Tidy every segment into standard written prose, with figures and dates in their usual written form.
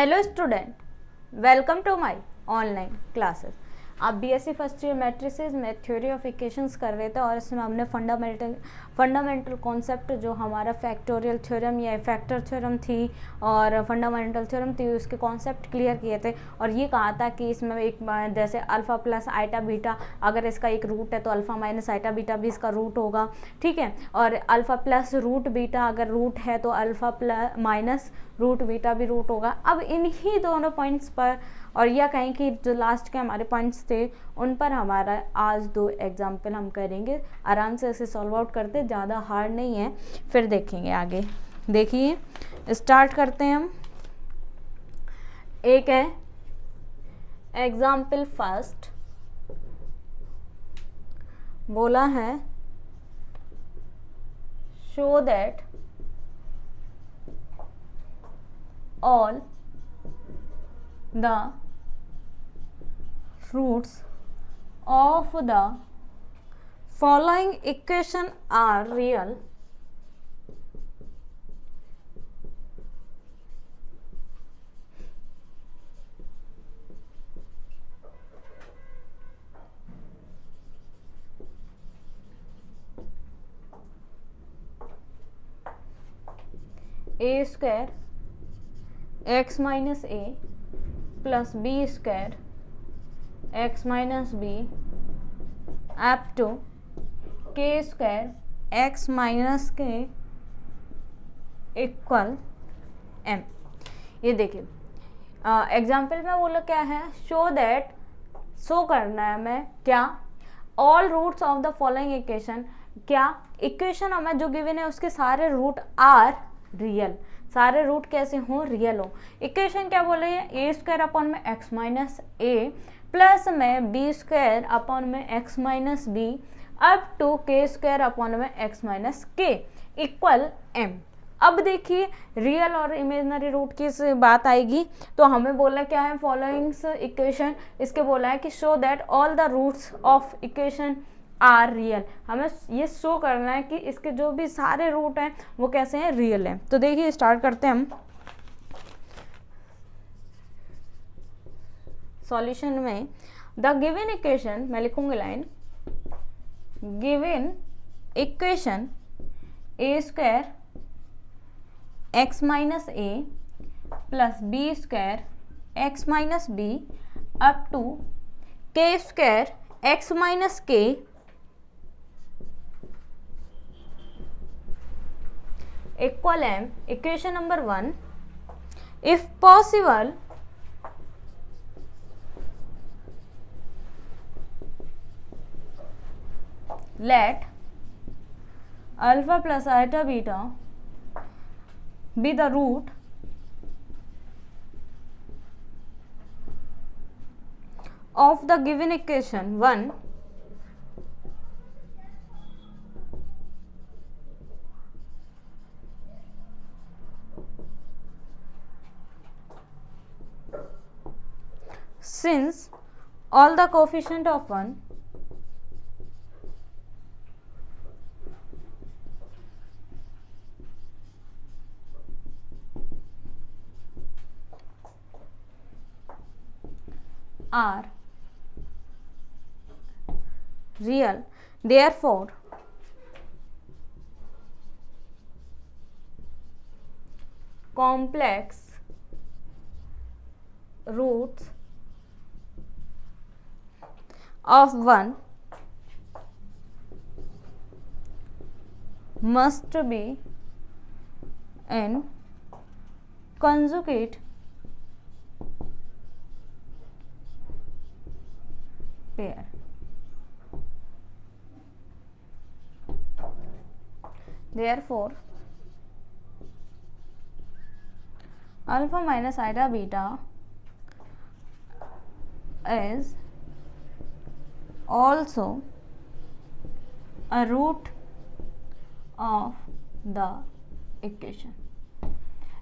Hello student, welcome to my online classes. आप BSc first year matrices में theory of equations कर रहे थे और इसमें हमने फंडामेंटल कॉन्सेप्ट जो हमारा फैक्टोरियल थ्योरम या फैक्टर थ्योरम थी और फंडामेंटल थ्योरम थी उसके कॉन्सेप्ट क्लियर किए थे। और ये कहा था कि इसमें एक जैसे अल्फ़ा प्लस आइटा बीटा, अगर इसका एक रूट है तो अल्फ़ा माइनस आइटा बीटा भी इसका रूट होगा, ठीक है। और अल्फ़ा प्लस रूट बीटा अगर रूट है तो alpha plus minus root beta भी रूट होगा। अब इन्हीं दोनों पॉइंट्स पर, और यह कहें कि जो लास्ट के हमारे पॉइंट्स थे उन पर हमारा आज 2 एग्जाम्पल हम करेंगे। आराम से इसे सॉल्व आउट करते, ज़्यादा हार्ड नहीं है, फिर देखेंगे आगे। देखिए स्टार्ट करते हैं हम। एक है एग्जाम्पल फर्स्ट, बोला है show that all the roots of the following equation are real a square x minus a plus b square x minus b up to k square x minus k equal m। ये देखिए example में बोला क्या है, show that, show करना है हमें क्या, all roots of the following equation, क्या इक्वेशन हमें जो गिवन है उसके सारे रूट आर रियल, सारे रूट कैसे हों, रियल हो। इक्वेशन क्या बोले हैं, ए स्क्वायर अपॉन में एक्स माइनस ए प्लस में बी स्क्वायर अपॉन में x minus B up to के स्क्वायर अपॉन में एक्स माइनस के इक्वल एम। अब देखिए रियल और इमेजिनरी रूट की बात आएगी तो हमें बोला क्या है, फॉलोइंग्स इक्वेशन, इसके बोला है कि show that all the roots of equation are real. हमें ये शो करना है कि इसके जो भी सारे रूट हैं वो कैसे हैं, रियल हैं। तो देखिए स्टार्ट करते हैं हम सॉल्यूशन में। द गिवन इक्वेशन, मैं लिखूंगी line, given equation A square X minus A plus B square X minus B up to के square X minus K equal m। equation number 1, if possible let alpha plus iota beta be the root of the given equation 1 since all the coefficient of 1 are real, therefore complex roots of 1 must be in conjugate pair। Therefore alpha minus iota beta is also a root of the equation।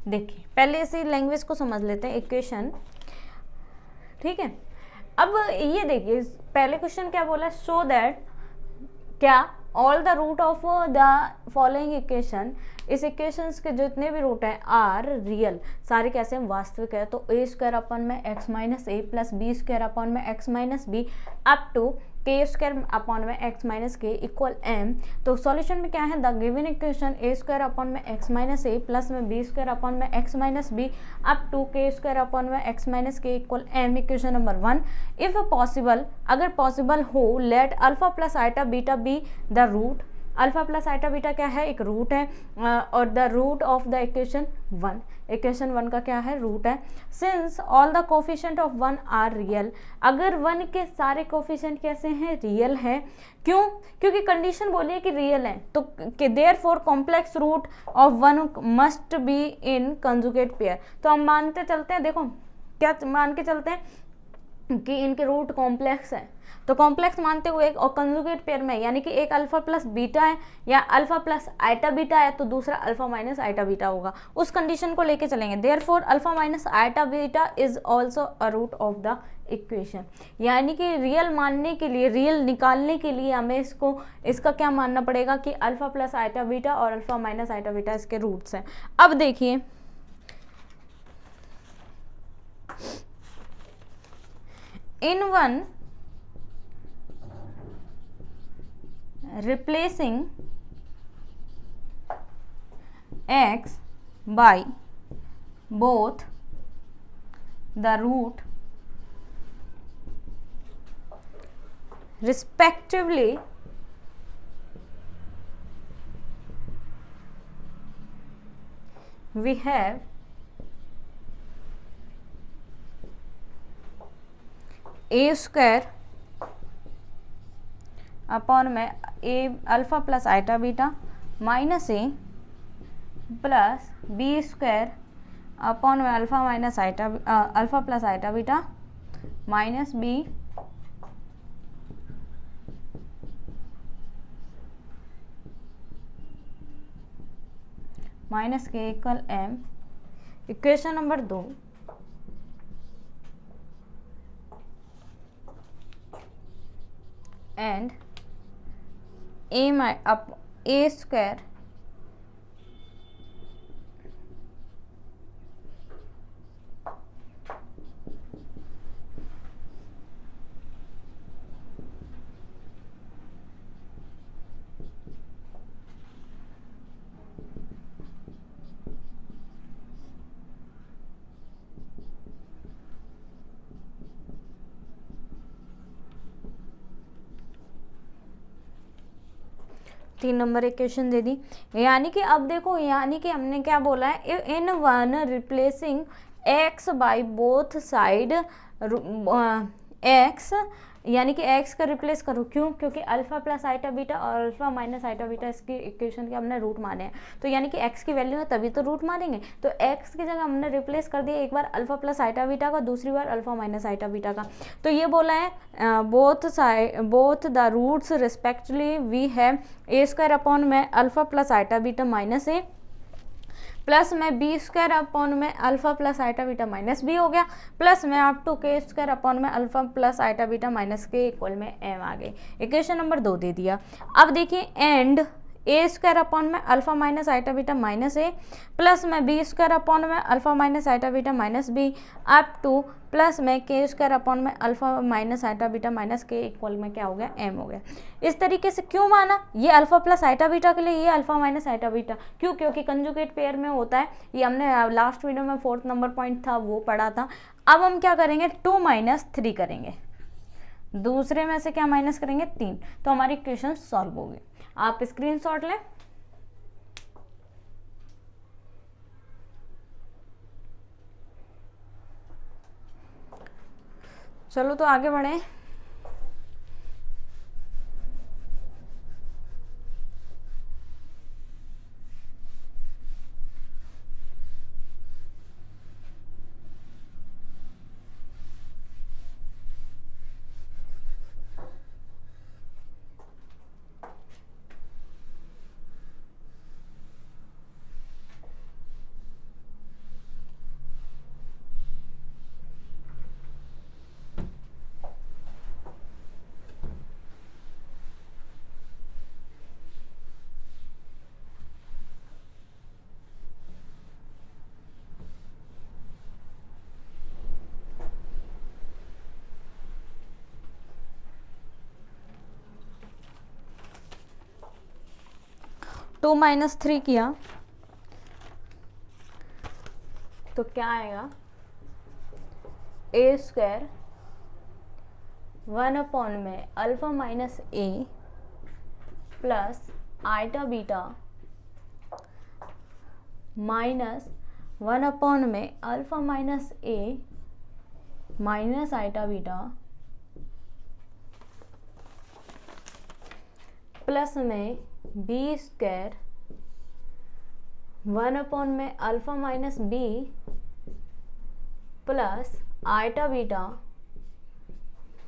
देखिए पहले इसी language को समझ लेते हैं, equation, ठीक है। अब ये देखिए पहले क्वेश्चन क्या बोला, शो दैट क्या all the root of the following equation, इस इक्वेशंस के जितने भी रूट हैं आर रियल, सारे कैसे हैं, वास्तविक है। तो ए स्क्वायर अपन में एक्स माइनस ए प्लस बी स्क्वायर अपन में x minus B up to के स्क्वायर अपॉन में एक्स माइनस के इक्वल एम। तो सॉल्यूशन में क्या है, the given equation A square upon में एक्स माइनस ए प्लस में बी स्क्वायर अपॉन में x minus B up to के स्क्वायर अपॉन में एक्स माइनस के equal M, equation number 1। If possible, अगर पॉसिबल हो, late alpha plus iota beta be the root, alpha plus iota beta क्या है, एक root है, और the root of the equation 1, equation 1 का क्या है, रूट है। Since all the coefficient of 1 are real, अगर 1 के सारे कोफिशिएंट कैसे हैं, रियल है। क्यों, क्योंकि कंडीशन बोली है कि रियल है, तो therefore complex root of 1 must be in conjugate pair. तो हम मानते चलते हैं, देखो क्या मान के चलते हैं कि इनके रूट कॉम्प्लेक्स है, तो कॉम्प्लेक्स मानते हुए और कंजुगेट पेयर में, यानी कि एक अल्फा प्लस बीटा है या अल्फा प्लस आइटा बीटा है तो दूसरा अल्फा माइनस आइटा बीटा होगा, उस कंडीशन को लेके चलेंगे। Therefore alpha minus iota beta is also a root of the equation, यानी कि रियल मानने के लिए, रियल निकालने के लिए हमें इसका क्या मानना पड़ेगा कि अल्फा प्लस आइटा बीटा और अल्फा माइनस आइटा बीटा इसके रूट्स हैं। अब देखिए in one replacing x by both the root respectively, we have a square upon में a alpha plus iota beta minus A plus B square upon में alpha minus iota alpha plus iota beta minus b minus के equal M, equation number 2। And a square तीन number equation दे दी। यानी कि अब देखो, यानी कि हमने क्या बोला है, in one replacing x by both side x, यानी कि एक्स का रिप्लेस करो। क्यों, क्योंकि अल्फा प्लस आइटा बीटा और अल्फा माइनस आइटा बीटा इसकी इक्वेशन के हमने रूट माने हैं, तो यानी कि एक्स की वैल्यू है तभी तो रूट मानेंगे। तो एक्स की जगह हमने रिप्लेस कर दिया, एक बार अल्फा प्लस आइटा बीटा का, दूसरी बार अल्फा माइनस आइटा बीटा का। तो ये बोला है both the roots respectively we have a square upon में alpha plus iota beta minus ए प्लस में बी स्क्वायर अपॉन में alpha plus iota beta minus b हो गया, प्लस में अप टू के स्क्वायर अपॉन में alpha plus iota beta minus के equal में एम आ गए। इक्वेशन नंबर 2 दे दिया। अब देखिए एंड ए स्क्वायर अपॉन में alpha minus iota beta minus ए प्लस में बी स्क्वायर अपॉन में alpha minus iota beta minus B up to plus में के स्क्वायर अपॉन में alpha minus iota beta minus के इक्वल में क्या हो गया, एम हो गया। इस तरीके से क्यों माना, ये अल्फा प्लस आइटा बीटा के लिए, ये अल्फा माइनस आइटा बीटा, क्यों, क्योंकि कंजुगेट पेयर में होता है। ये हमने लास्ट वीडियो में 4th नंबर पॉइंट था वो पढ़ा था। अब हम क्या करेंगे, 2 माइनस 3 करेंगे, दूसरे में से क्या माइनस करेंगे, 3, तो हमारी इक्वेशन सॉल्व होगी। आप स्क्रीनशॉट लें। चलो तो आगे बढ़े। 2 माइनस 3 किया तो क्या आएगा, ए स्क्वायर 1 अपॉन में अल्फा माइनस ए plus iota beta minus 1 upon में alpha minus a minus iota beta plus में बी स्क्वायर 1 अपॉन में alpha minus B plus iota beta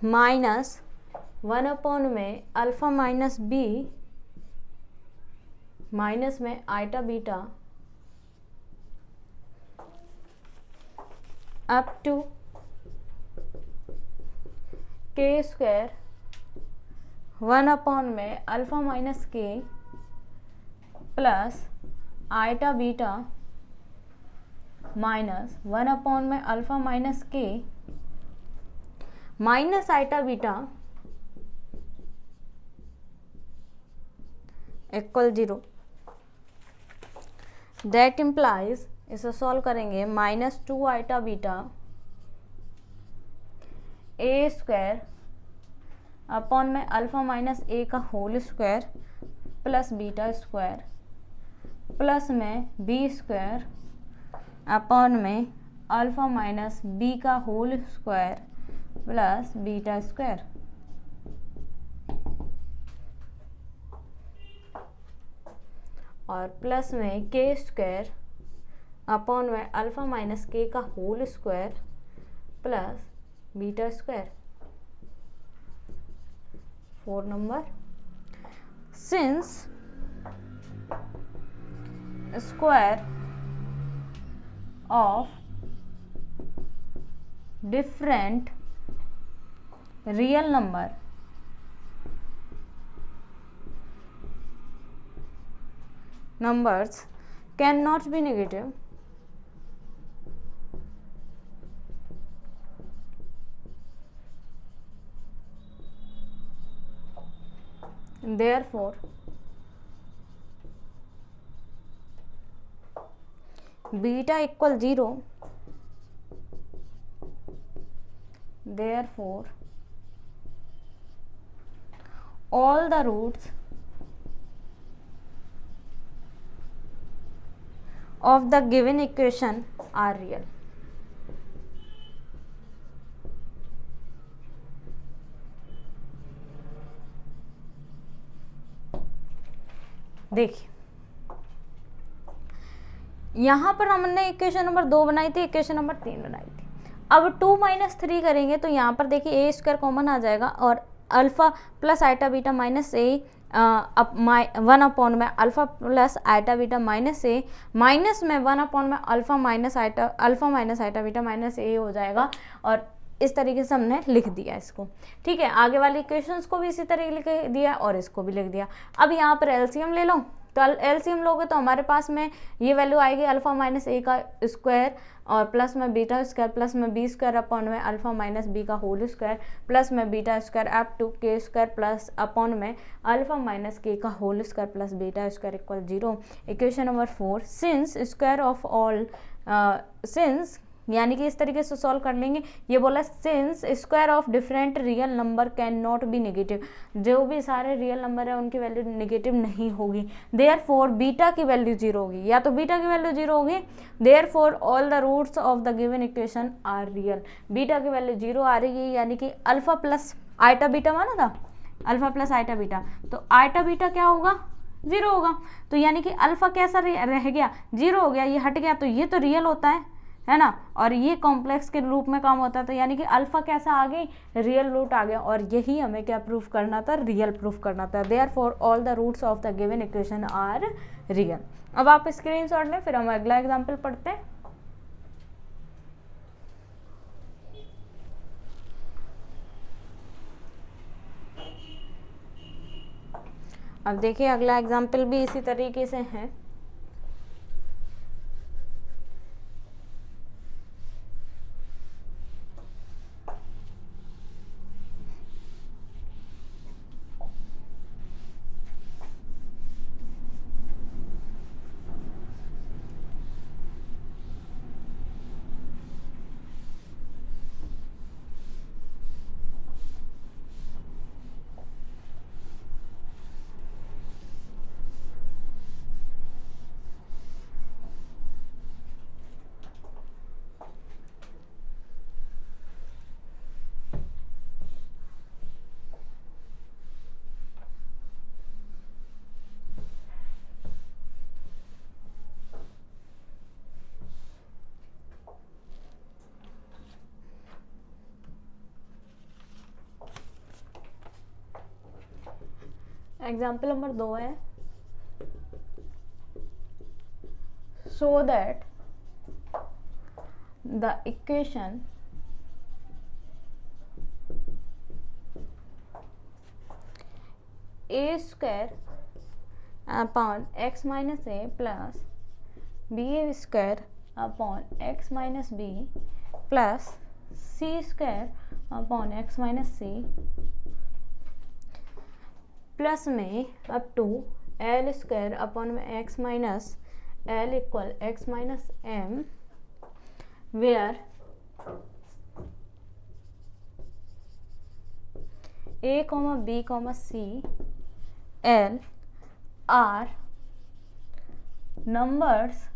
minus 1 upon में अल्फा माइनस बी माइनस में iota beta up to के square 1 upon में alpha minus k plus iota beta minus 1 upon में alpha minus k minus iota beta equal 0। That implies, इसे solve करेंगे, minus 2 iota beta A square upon में alpha minus ए का whole square plus beta square plus में B square upon में alpha minus B का whole square plus beta square. और plus में के स्क्वायर अपॉन में अल्फा माइनस के का whole square plus beta square. 4 number, since square of different real number numbers cannot be negative, therefore beta equal 0, therefore all the roots of the given equation are real। देखिए यहाँ पर हमने equation number 2 बनाई थी, equation number 3 बनाई थी। अब 2 minus 3 करेंगे तो यहाँ पर देखिए ए स्क्वायर कॉमन आ जाएगा और alpha plus iota beta minus a 1 upon में alpha plus iota beta minus a minus में 1 अपॉन में alpha minus iota beta minus a हो जाएगा। और इस तरीके से हमने लिख दिया इसको, ठीक है। आगे वाले इक्वेशंस को भी इसी तरीके लिख दिया और इसको भी लिख दिया। अब यहाँ पर एलसीएम ले लो, तो एलसीएम लोगे तो हमारे पास में ये वैल्यू आएगी अल्फा माइनस ए का स्क्वायर और प्लस में बीटा स्क्वायर प्लस में बी स्क्वायर अपॉन में अल्फा माइनस बी का होल स्क्वायर प्लस में बीटा स्क्वायर अप टू के स्क्वायर प्लस अपॉन में अल्फा माइनस के का whole square plus beta square equal 0। Equation number 4, since square of all, since यानी कि इस तरीके से सॉल्व कर लेंगे। ये बोला since square of different real number can not be negative, जो भी सारे रियल नंबर है उनकी वैल्यू नेगेटिव नहीं होगी। देयरफॉर बीटा की वैल्यू 0 होगी, या तो बीटा की वैल्यू 0 होगी। Therefore all the roots of the given equation are real, beta की वैल्यू 0 आ रही है, यानी कि अल्फा प्लस आइटा बीटा माना था, अल्फा प्लस आइटा बीटा, तो आइटा बीटा क्या होगा 0 होगा। तो यानी कि अल्फा कैसा रह गया 0 हो गया, ये हट गया, तो ये तो रियल होता है ना, और ये कॉम्प्लेक्स के रूप में काम होता है। तो यानी कि अल्फा कैसा आ गई, रियल रूट आ गया, और यही हमें क्या प्रूफ करना था, रियल प्रूफ करना था। Therefore all the roots of the given equation are real. अब आप स्क्रीनशॉट लें, फिर हम अगला एग्जांपल पढ़ते हैं। अब देखिए अगला एग्जाम्पल भी इसी तरीके से है। एग्जाम्पल नंबर 2 है, so that the equation a square upon x minus a plus b square upon x minus b plus c square upon x minus c plus में up to L square upon में x minus L equal x minus M where a comma b comma c l are numbers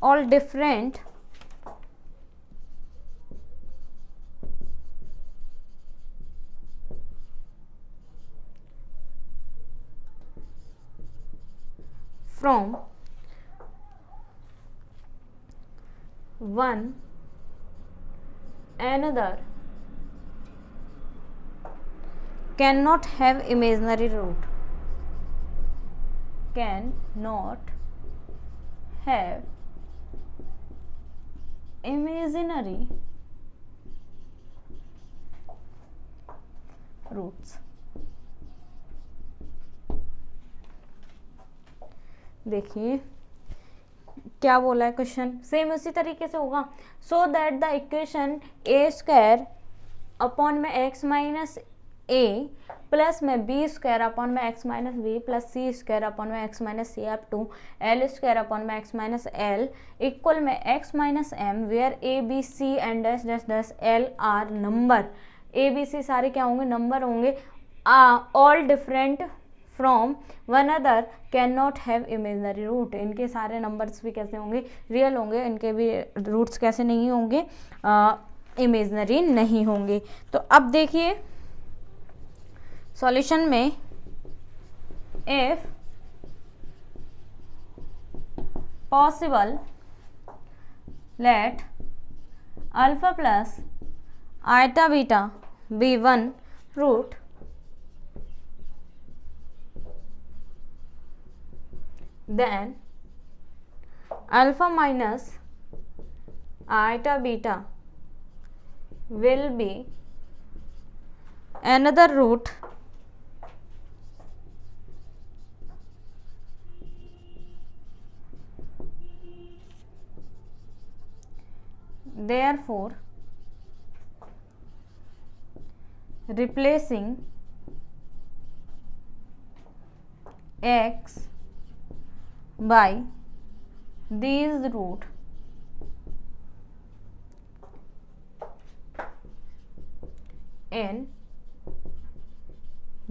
all different from one another cannot have imaginary root, cannot have imaginary roots. देखिए क्या बोला है question, same उसी तरीके से होगा। So that the equation A square upon में x minus ए plus में बी स्क्वायर अपॉन में एक्स माइनस बी प्लस सी स्क्वायर अपॉन में x minus C up to L square upon में एक्स माइनस एल इक्वल में x minus M where A B C and dash dash dash L are number, A B C सारे क्या होंगे, number होंगे, all different from one other can not have imaginary root, इनके सारे numbers भी कैसे होंगे, रियल होंगे, इनके भी रूट्स कैसे नहीं होंगे, इमेजनरी नहीं होंगे। तो अब देखिए सॉल्यूशन में, if possible let alpha plus iota beta be one root then alpha minus iota beta will be another root therefore replacing x by these root in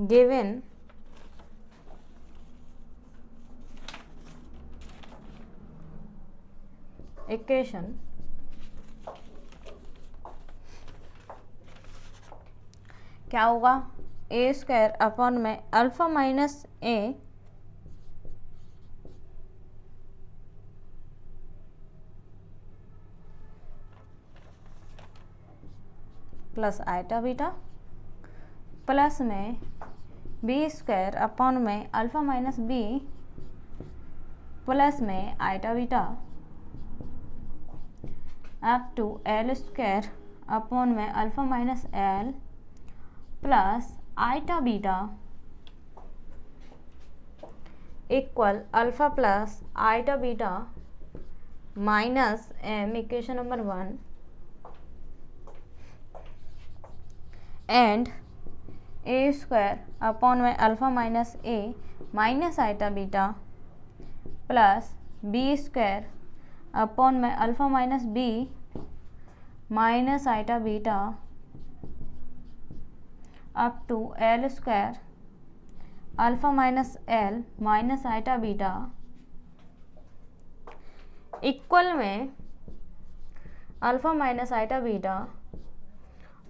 given equation क्या होगा, ए स्क्वायर अपॉन में alpha minus ए plus iota beta plus में B square upon में alpha minus B plus में iota beta up to L square upon में alpha minus l plus iota beta equal alpha plus iota beta minus m, equation number 1 and a square upon में alpha minus a minus iota beta plus B square upon में alpha minus b minus iota beta up to L square alpha minus l minus iota beta equal में alpha minus iota beta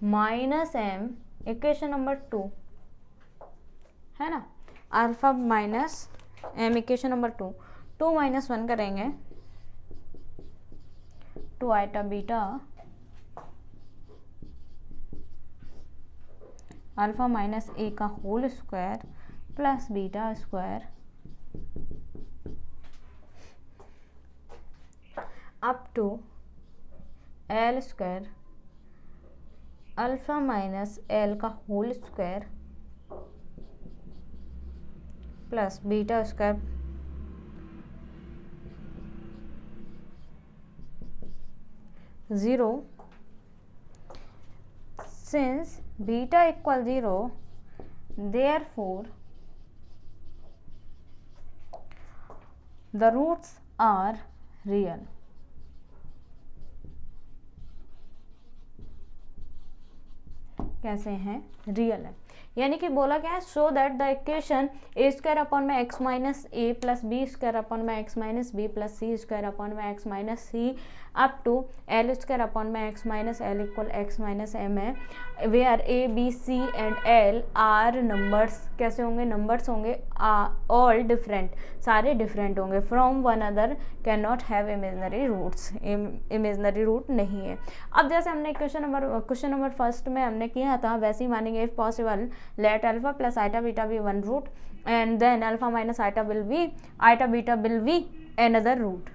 minus m, equation number 2 है ना, alpha minus m equation number 2, 2 minus 1 करेंगे 2 iota beta alpha minus ए का whole square plus beta square up to L square alpha minus l का whole square plus beta square zero since beta equal 0 therefore the roots are real. कैसे हैं? Real है, यानी कि बोला क्या है, show that the equation A square upon में एक्स माइनस ए प्लस बी स्क्वायर अपॉन में एक्स माइनस बी प्लस सी स्क्वायर अपॉन में x minus C up to L square upon में x minus L equal x minus m है, where A B C and l are numbers, कैसे होंगे? Numbers होंगे, all different, सारे different होंगे, from one other, can not have imaginary roots, imaginary root नहीं है। अब जैसे हमने क्वेश्चन नंबर फर्स्ट में हमने किया था वैसे ही मानेंगे, if possible let alpha plus iota beta be one root and then alpha minus iota beta will be another root.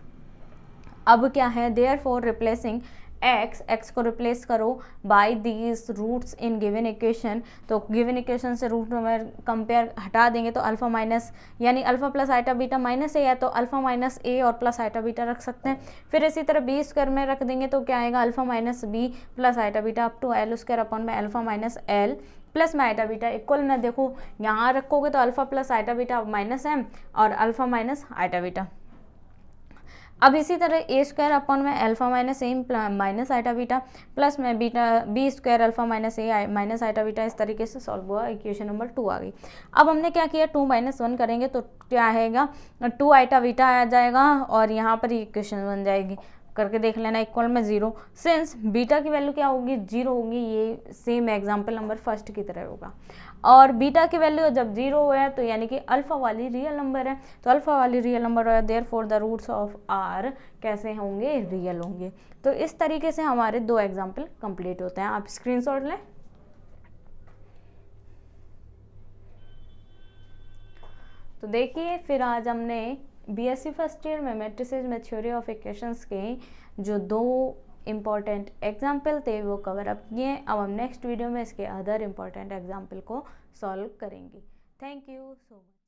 अब क्या है, देयरफॉर रिप्लेसिंग एक्स को रिप्लेस करो by these roots in given equation, तो गिवन इक्वेशन से root में compare हटा देंगे तो अल्फा माइनस, यानी alpha plus iota beta minus a है तो अल्फा माइनस ए और प्लस आइटा बीटा रख सकते हैं। फिर इसी तरह बी स्क्वायर में रख देंगे तो क्या आएगा, alpha minus B plus iota beta up to L square upon में अल्फा माइनस एल प्लस में आइटा बीटा इक्वल में, देखो यहाँ रखोगे तो alpha plus iota beta minus m और अल्फा माइनस आइटा बीटा। अब इसी तरह ए स्क्वायर अपॉन में alpha minus a minus iota beta plus में beta b square alpha minus a minus iota beta, इस तरीके से सॉल्व हुआ, इक्वेशन नंबर 2 आ गई। अब हमने क्या किया, 2 - 1 करेंगे तो क्या आएगा, 2 आइटा बीटा आ जाएगा और यहाँ पर इक्वेशन बन जाएगी, करके देख लेना, इक्वल में 0, सिंस बीटा की वैल्यू क्या होगी, 0 होगी, ये सेम एग्जाम्पल नंबर फर्स्ट की तरह होगा। और बीटा की वैल्यू जब 0 है तो यानी कि अल्फा वाली रियल नंबर है, तो अल्फा वाली रियल नंबर है, therefore the roots of are कैसे होंगे, रियल होंगे। तो इस तरीके से हमारे 2 एग्जाम्पल कंप्लीट होते हैं। आप स्क्रीनशॉट लें। तो देखिए, फिर आज हमने बीएससी फर्स्ट ईयर में मैट्रिसेस में थ्योरी ऑफ इक्वेशंस के जो 2 इम्पॉर्टेंट एग्जाम्पल थे वो कवर अप किए। अब हम नेक्स्ट वीडियो में इसके अदर इम्पॉर्टेंट एग्जाम्पल को सॉल्व करेंगे। Thank you so much.